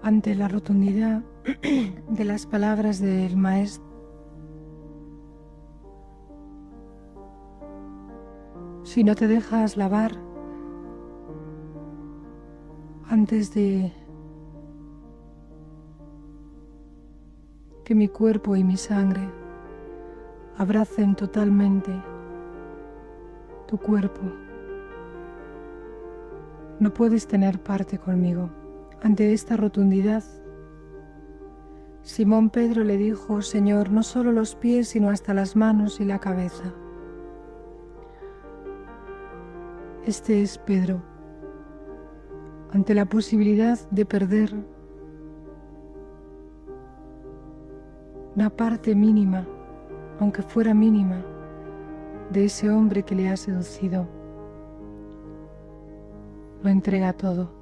ante la rotundidad de las palabras del Maestro. Si no te dejas lavar antes de que mi cuerpo y mi sangre abracen totalmente tu cuerpo, no puedes tener parte conmigo. Ante esta rotundidad, Simón Pedro le dijo: Señor, no solo los pies, sino hasta las manos y la cabeza. Este es Pedro, ante la posibilidad de perder una parte mínima, aunque fuera mínima, de ese hombre que le ha seducido. Lo entrega todo.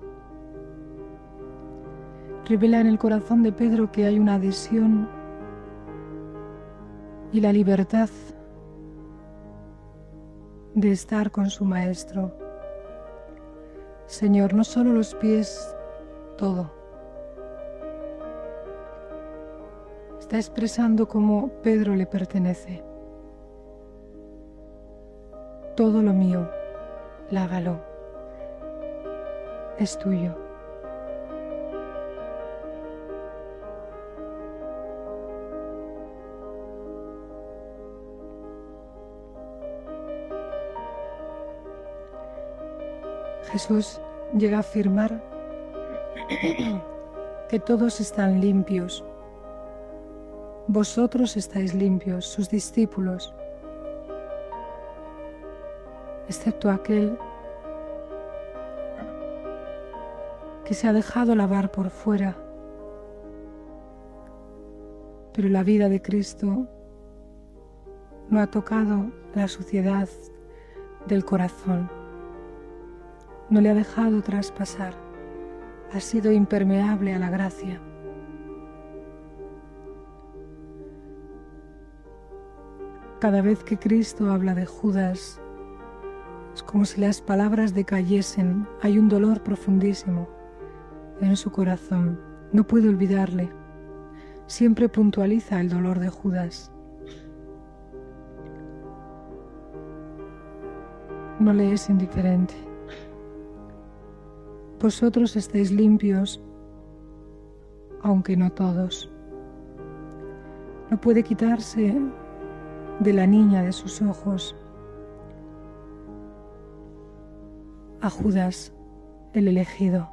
Revela en el corazón de Pedro que hay una adhesión y la libertad de estar con su Maestro. Señor, no solo los pies, todo. Está expresando cómo Pedro le pertenece. Todo lo mío, lágalo, es tuyo. Jesús llega a afirmar que todos están limpios. Vosotros estáis limpios, sus discípulos, excepto aquel que se ha dejado lavar por fuera. Pero la vida de Cristo no ha tocado la suciedad del corazón, no le ha dejado traspasar, ha sido impermeable a la gracia. Cada vez que Cristo habla de Judas, es como si las palabras decayesen. Hay un dolor profundísimo en su corazón. No puede olvidarle. Siempre puntualiza el dolor de Judas. No le es indiferente. Vosotros estáis limpios, aunque no todos. No puede quitarse de la niña de sus ojos a Judas, el elegido.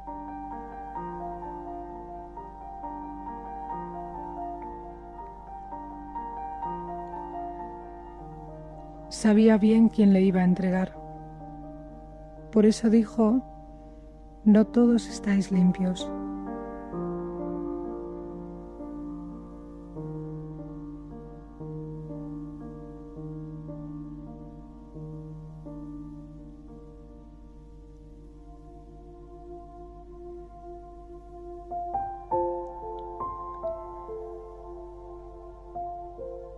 Sabía bien quién le iba a entregar. Por eso dijo: no todos estáis limpios.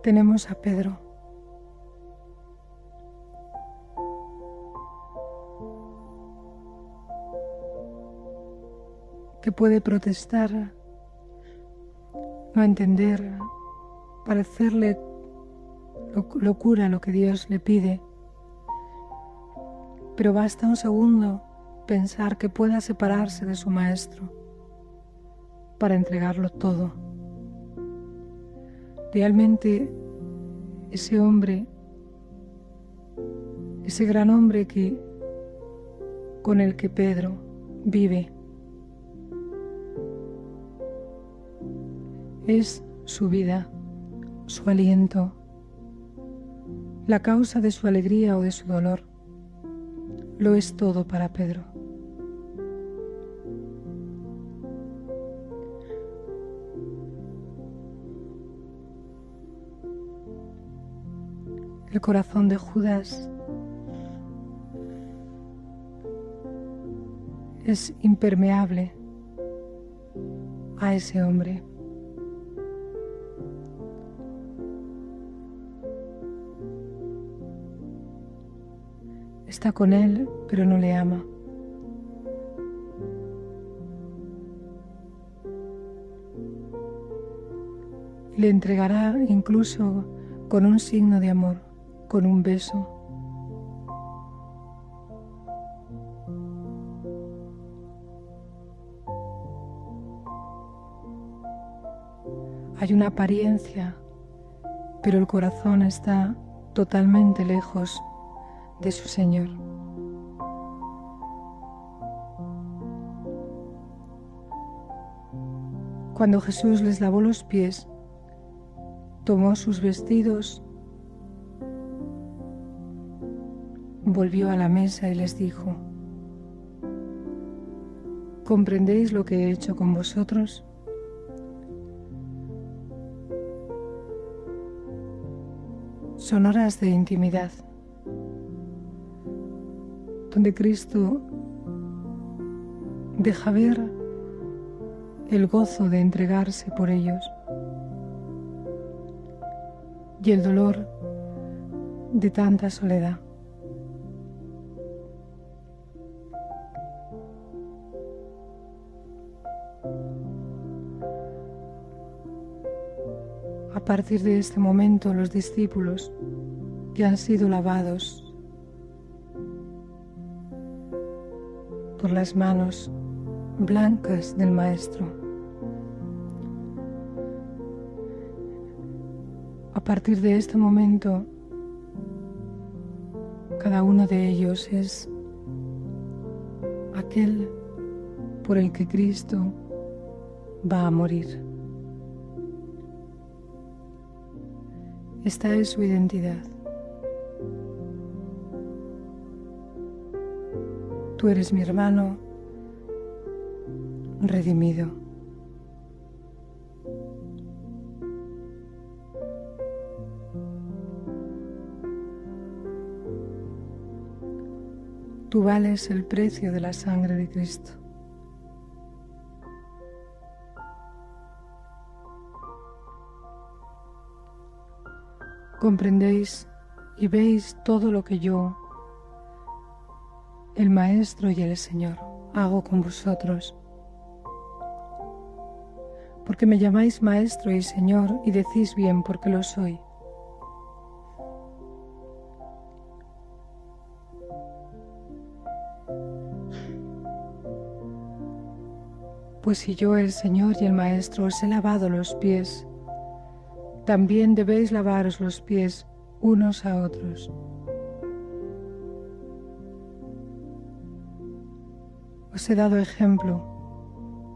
Tenemos a Pedro, que puede protestar, no entender, parecerle locura lo que Dios le pide, pero basta un segundo pensar que pueda separarse de su Maestro para entregarlo todo. Realmente ese hombre, ese gran hombre con el que Pedro vive, es su vida, su aliento, la causa de su alegría o de su dolor. Lo es todo para Pedro. El corazón de Judas es impermeable a ese hombre. Está con él, pero no le ama. le entregará incluso con un signo de amor, con un beso. Hay una apariencia, pero el corazón está totalmente lejos de su Señor. Cuando Jesús les lavó los pies, tomó sus vestidos, volvió a la mesa y les dijo: ¿comprendéis lo que he hecho con vosotros? Son horas de intimidad, donde Cristo deja ver el gozo de entregarse por ellos y el dolor de tanta soledad. A partir de este momento, los discípulos que han sido lavados por las manos blancas del Maestro, a partir de este momento, cada uno de ellos es aquel por el que Cristo va a morir. Esta es su identidad. Tú eres mi hermano redimido. Tú vales el precio de la sangre de Cristo. Comprendéis y veis todo lo que yo, el Maestro y el Señor, hago con vosotros. Porque me llamáis Maestro y Señor y decís bien porque lo soy. Pues si yo, el Señor y el Maestro, os he lavado los pies, también debéis lavaros los pies unos a otros. Os he dado ejemplo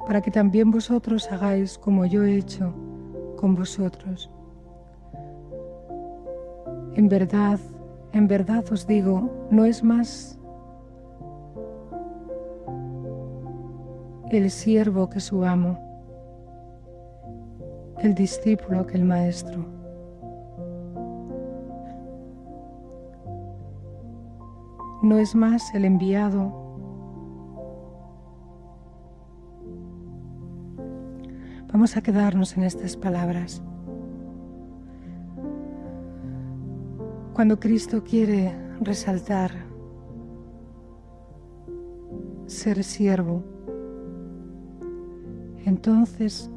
para que también vosotros hagáis como yo he hecho con vosotros. En verdad os digo, no es más el siervo que su amo, el discípulo que el maestro. No es más el enviado Vamos a quedarnos en estas palabras. Cuando Cristo quiere resaltar ser siervo, entonces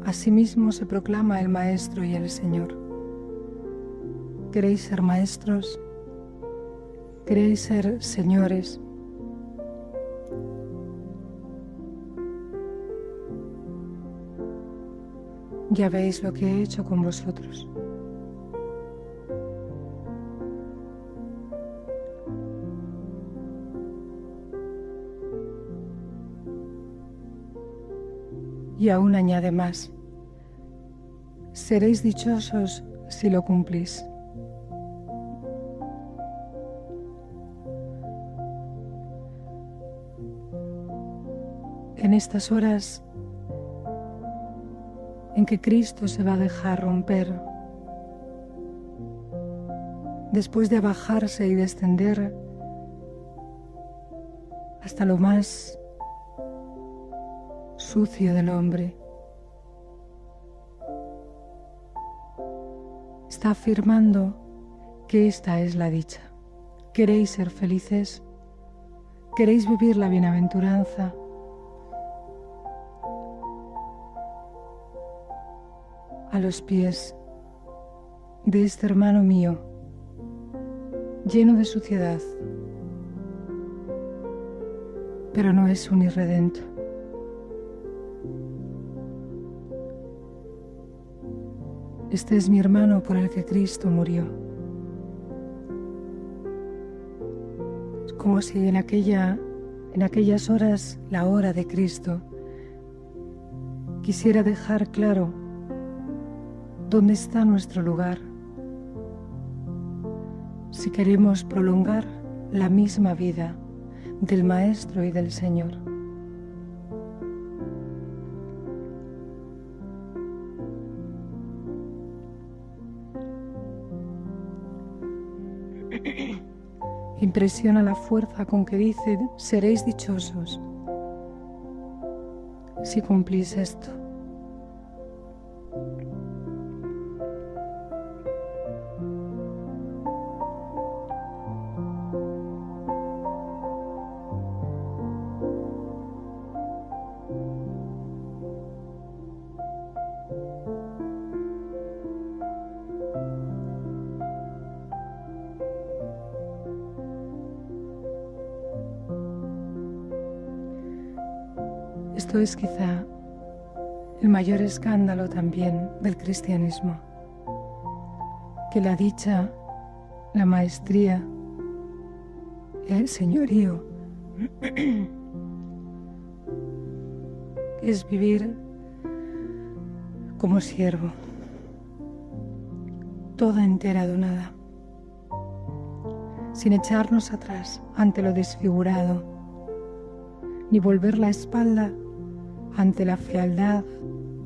asimismo se proclama el Maestro y el Señor. ¿Queréis ser maestros? ¿Queréis ser señores? Ya veis lo que he hecho con vosotros. Y aún añade más: seréis dichosos si lo cumplís. En estas horas en que Cristo se va a dejar romper, después de abajarse y descender hasta lo más sucio del hombre, está afirmando que esta es la dicha. ¿Queréis ser felices? ¿Queréis vivir la bienaventuranza? a los pies de este hermano mío, lleno de suciedad, pero no es un irredento. Este es mi hermano por el que Cristo murió. Es como si en aquellas horas, la hora de Cristo, quisiera dejar claro dónde está nuestro lugar. Si queremos prolongar la misma vida del Maestro y del Señor. Impresiona la fuerza con que dice: seréis dichosos si cumplís esto. Esto es quizá el mayor escándalo también del cristianismo, que la dicha, la maestría, el señorío es vivir como siervo, toda entera donada, sin echarnos atrás ante lo desfigurado, ni volver la espalda ante la fealdad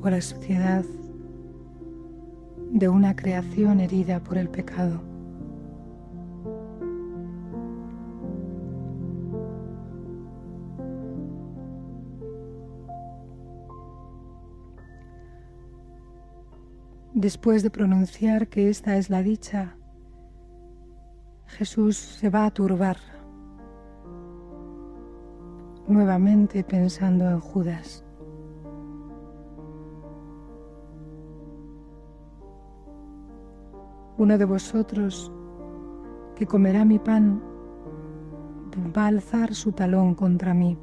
o la suciedad de una creación herida por el pecado. Después de pronunciar que esta es la dicha, Jesús se va a turbar, nuevamente pensando en Judas. Uno de vosotros que comerá mi pan va a alzar su talón contra mí.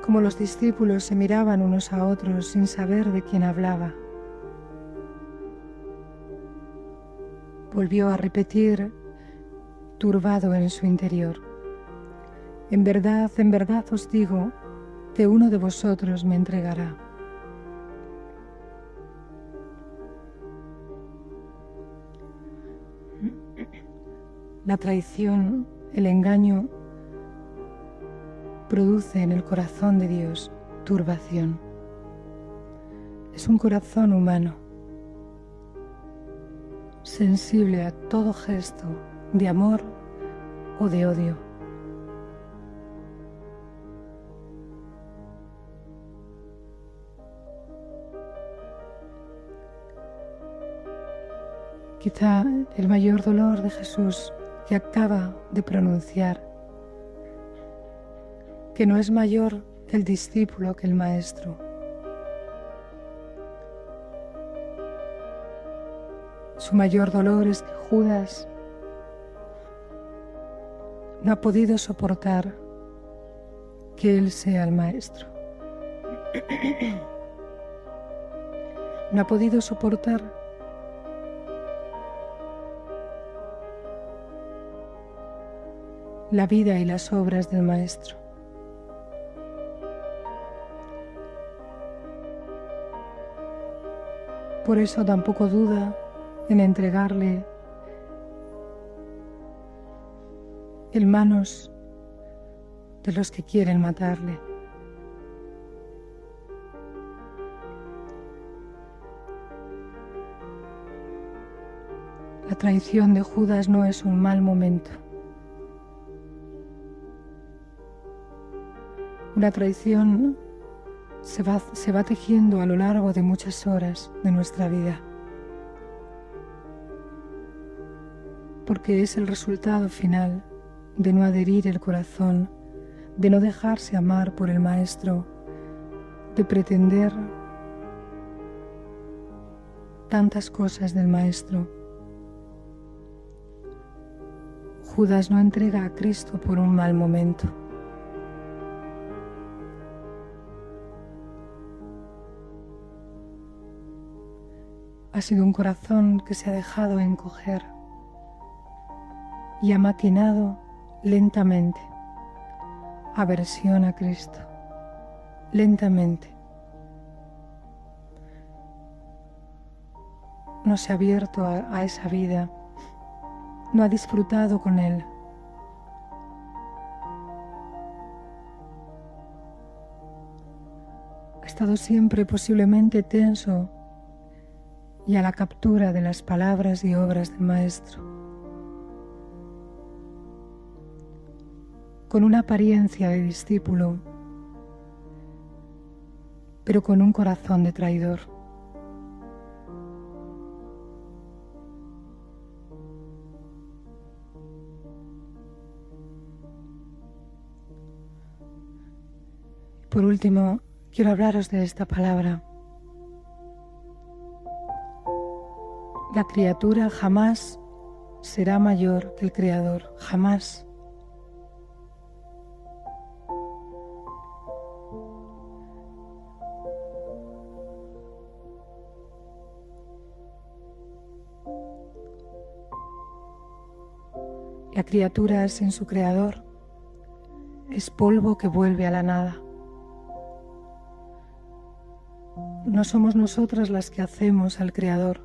Como los discípulos se miraban unos a otros sin saber de quién hablaba, volvió a repetir, turbado en su interior: en verdad os digo, que uno de vosotros me entregará. La traición, el engaño, produce en el corazón de Dios turbación. Es un corazón humano, sensible a todo gesto de amor o de odio. Quizá el mayor dolor de Jesús que acaba de pronunciar, que no es mayor el discípulo que el maestro. Su mayor dolor es que Judas no ha podido soportar que él sea el maestro. No ha podido soportar la vida y las obras del maestro. Por eso tampoco duda en entregarle en manos de los que quieren matarle. La traición de Judas no es un mal momento. Una traición se va tejiendo a lo largo de muchas horas de nuestra vida, porque es el resultado final de no adherir el corazón de no dejarse amar por el Maestro, de pretender tantas cosas del Maestro. Judas no entrega a Cristo por un mal momento. Ha sido un corazón que se ha dejado encoger y ha maquinado lentamente aversión a Cristo, lentamente. No se ha abierto a esa vida, no ha disfrutado con Él. Ha estado siempre posiblemente tenso y a la captura de las palabras y obras del Maestro, con una apariencia de discípulo, pero con un corazón de traidor. Por último, quiero hablaros de esta palabra. La criatura jamás será mayor que el Creador, jamás. La criatura sin su Creador es polvo que vuelve a la nada. No somos nosotras las que hacemos al Creador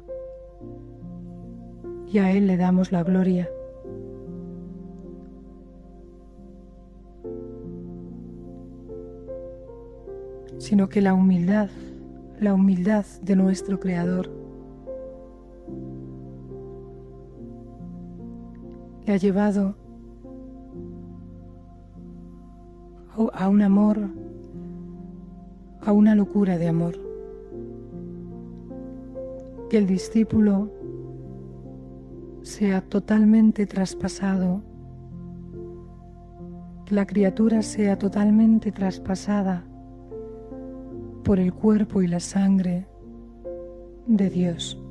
y a Él le damos la gloria. Sino que la humildad de nuestro Creador le ha llevado a un amor, a una locura de amor. Que el discípulo sea totalmente traspasado, que la criatura sea totalmente traspasada por el cuerpo y la sangre de Dios.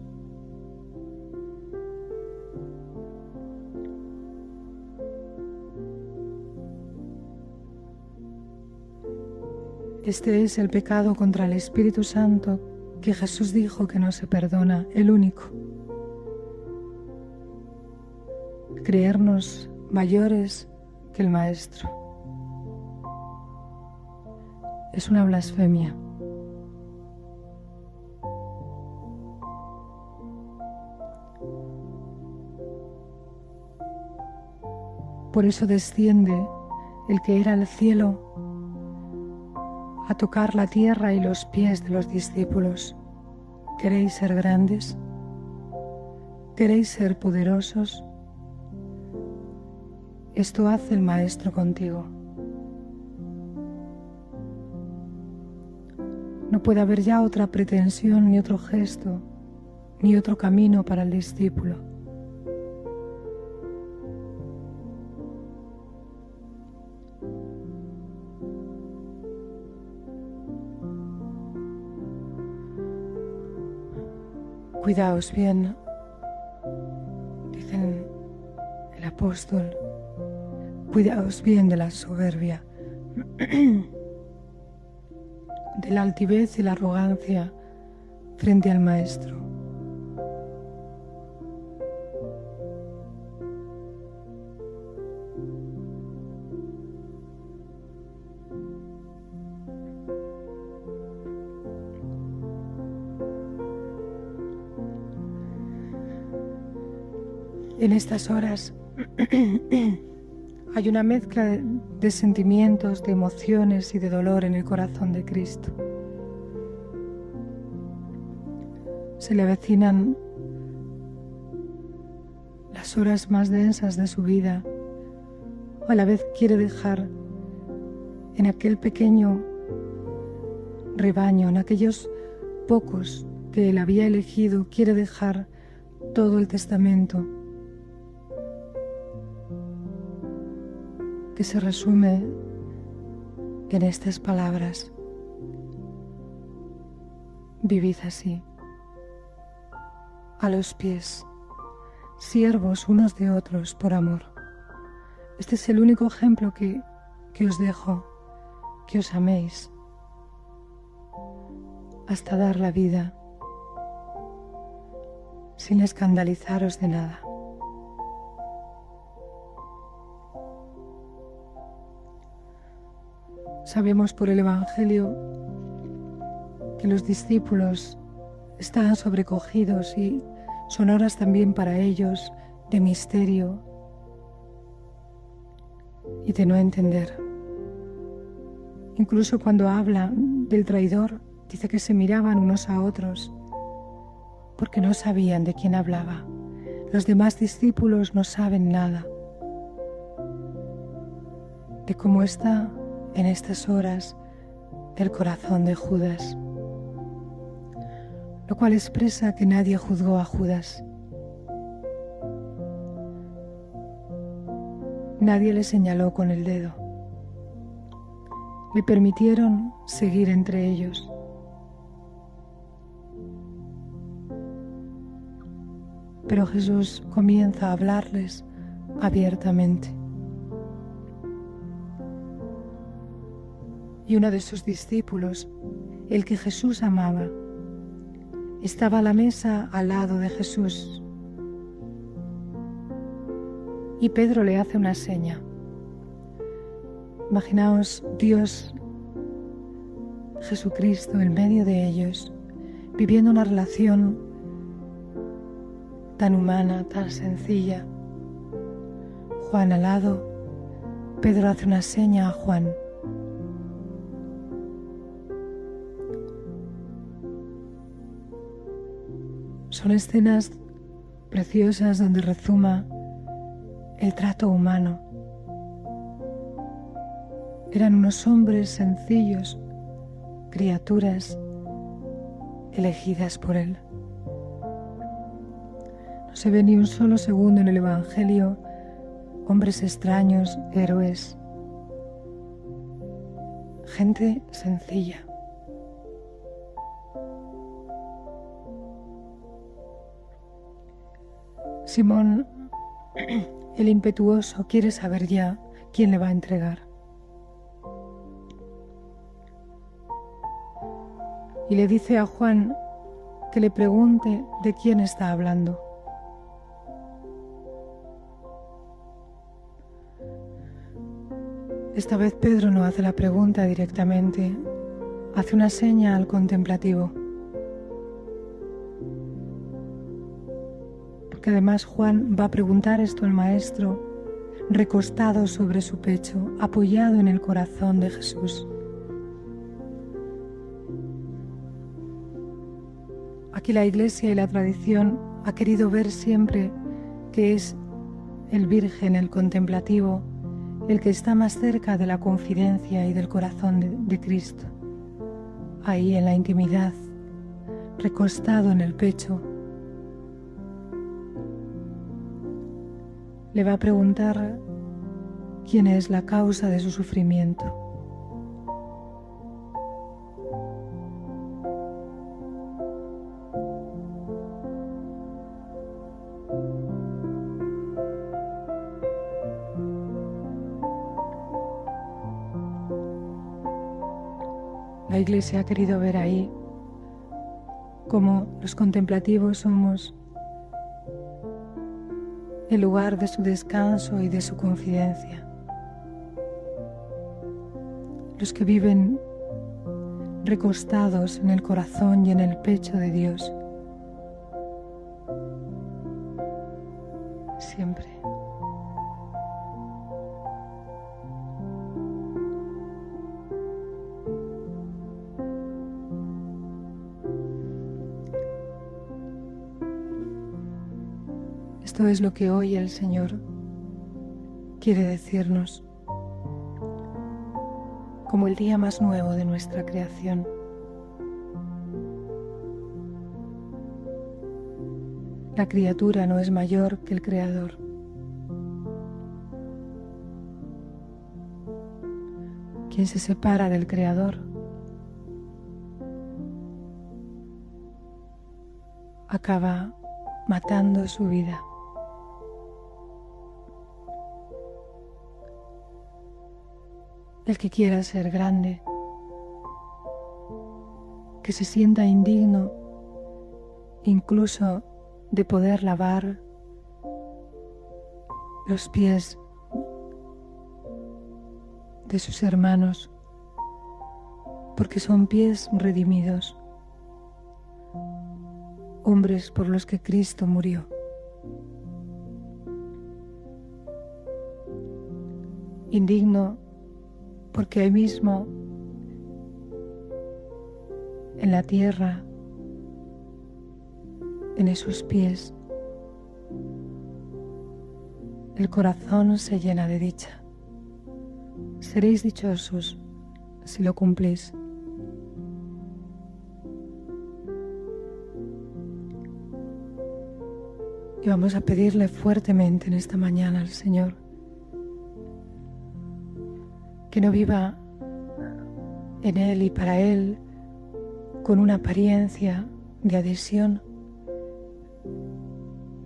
Este es el pecado contra el Espíritu Santo que Jesús dijo que no se perdona, el único. Creernos mayores que el Maestro. Es una blasfemia. Por eso desciende el que era el cielo a tocar la tierra y los pies de los discípulos. ¿Queréis ser grandes? ¿Queréis ser poderosos? Esto hace el Maestro contigo. No puede haber ya otra pretensión, ni otro gesto, ni otro camino para el discípulo. Cuidaos bien, dicen el apóstol, cuidaos bien de la soberbia, de la altivez y la arrogancia frente al Maestro. En estas horas hay una mezcla de sentimientos, de emociones y de dolor en el corazón de Cristo. Se le avecinan las horas más densas de su vida, o a la vez quiere dejar en aquel pequeño rebaño, en aquellos pocos que él había elegido, quiere dejar todo el testamento, que se resume en estas palabras. Vivid así, a los pies, siervos unos de otros por amor. Este es el único ejemplo que os dejo, que os améis hasta dar la vida, sin escandalizaros de nada. Sabemos por el Evangelio que los discípulos estaban sobrecogidos y son horas también para ellos de misterio y de no entender. Incluso cuando habla del traidor, dice que se miraban unos a otros porque no sabían de quién hablaba. Los demás discípulos no saben nada de cómo está en estas horas el corazón de Judas, lo cual expresa que nadie juzgó a Judas. Nadie le señaló con el dedo. Le permitieron seguir entre ellos. Pero Jesús comienza a hablarles abiertamente. Y uno de sus discípulos, el que Jesús amaba, estaba a la mesa al lado de Jesús. Y Pedro le hace una seña. Imaginaos Dios, Jesucristo, en medio de ellos, viviendo una relación tan humana, tan sencilla. Juan al lado, Pedro hace una seña a Juan. Son escenas preciosas donde rezuma el trato humano. Eran unos hombres sencillos, criaturas elegidas por Él. No se ve ni un solo segundo en el Evangelio hombres extraños, héroes, gente sencilla. Simón, el impetuoso, quiere saber ya quién le va a entregar. Y le dice a Juan que le pregunte de quién está hablando. Esta vez Pedro no hace la pregunta directamente, hace una seña al contemplativo. Porque además Juan va a preguntar esto al Maestro, recostado sobre su pecho, apoyado en el corazón de Jesús. Aquí la Iglesia y la tradición ha querido ver siempre que es el Virgen, el contemplativo, el que está más cerca de la confidencia y del corazón de Cristo. Ahí en la intimidad, recostado en el pecho, le va a preguntar quién es la causa de su sufrimiento. La Iglesia ha querido ver ahí cómo los contemplativos somos el lugar de su descanso y de su confidencia. Los que viven recostados en el corazón y en el pecho de Dios. Siempre. Esto es lo que hoy el Señor quiere decirnos como el día más nuevo de nuestra creación. La criatura no es mayor que el Creador. quien se separa del Creador acaba matando su vida. El que quiera ser grande, que se sienta indigno incluso de poder lavar los pies de sus hermanos, porque son pies redimidos, hombres por los que Cristo murió. Indigno porque ahí mismo en la tierra, en esos pies, el corazón se llena de dicha. Seréis dichosos si lo cumplís. Y vamos a pedirle fuertemente en esta mañana al Señor que no viva en Él y para Él con una apariencia de adhesión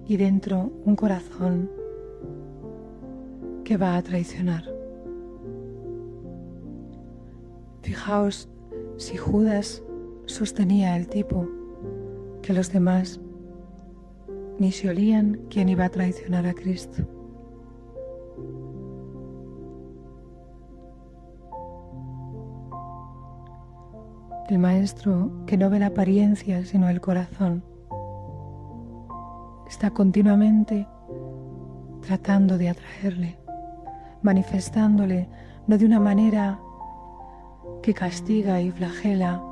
y dentro un corazón que va a traicionar. Fijaos si Judas sostenía el tipo que los demás ni se olían quién iba a traicionar a Cristo. El maestro que no ve la apariencia sino el corazón está continuamente tratando de atraerle, manifestándole no de una manera que castiga y flagela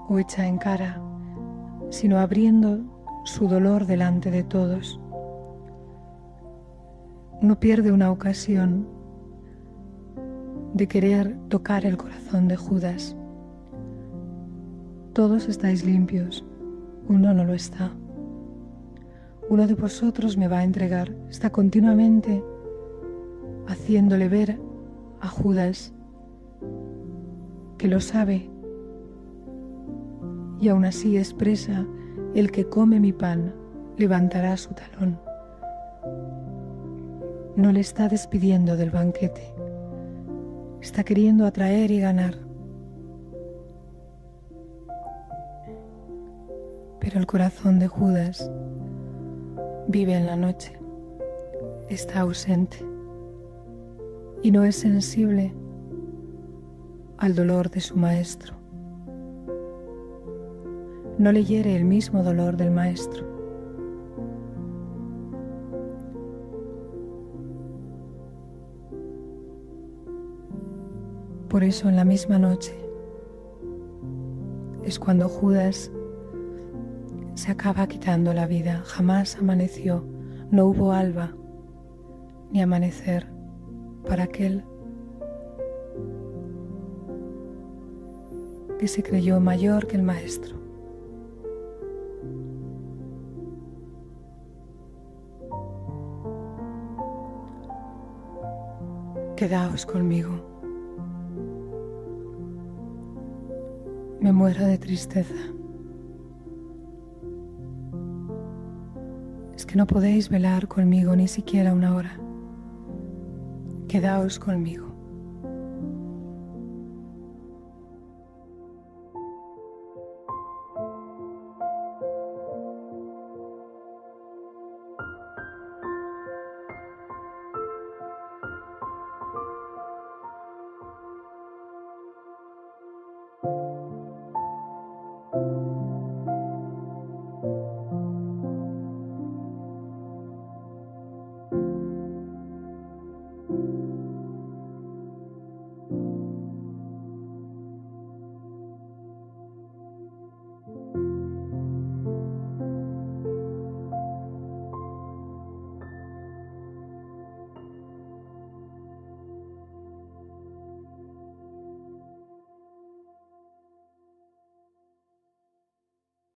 o echa en cara, sino abriendo su dolor delante de todos. No pierde una ocasión de querer tocar el corazón de Judas. Todos estáis limpios, uno no lo está. Uno de vosotros me va a entregar. Está continuamente haciéndole ver a Judas que lo sabe y aún así expresa: el que come mi pan levantará su talón. No le está despidiendo del banquete, está queriendo atraer y ganar. Pero el corazón de Judas vive en la noche, está ausente y no es sensible al dolor de su maestro. No le hiere el mismo dolor del maestro. Por eso en la misma noche es cuando Judas se acaba quitando la vida. Jamás amaneció, no hubo alba ni amanecer para aquel que se creyó mayor que el maestro. Quedaos conmigo. Me muero de tristeza. Es que no podéis velar conmigo ni siquiera una hora. Quedaos conmigo.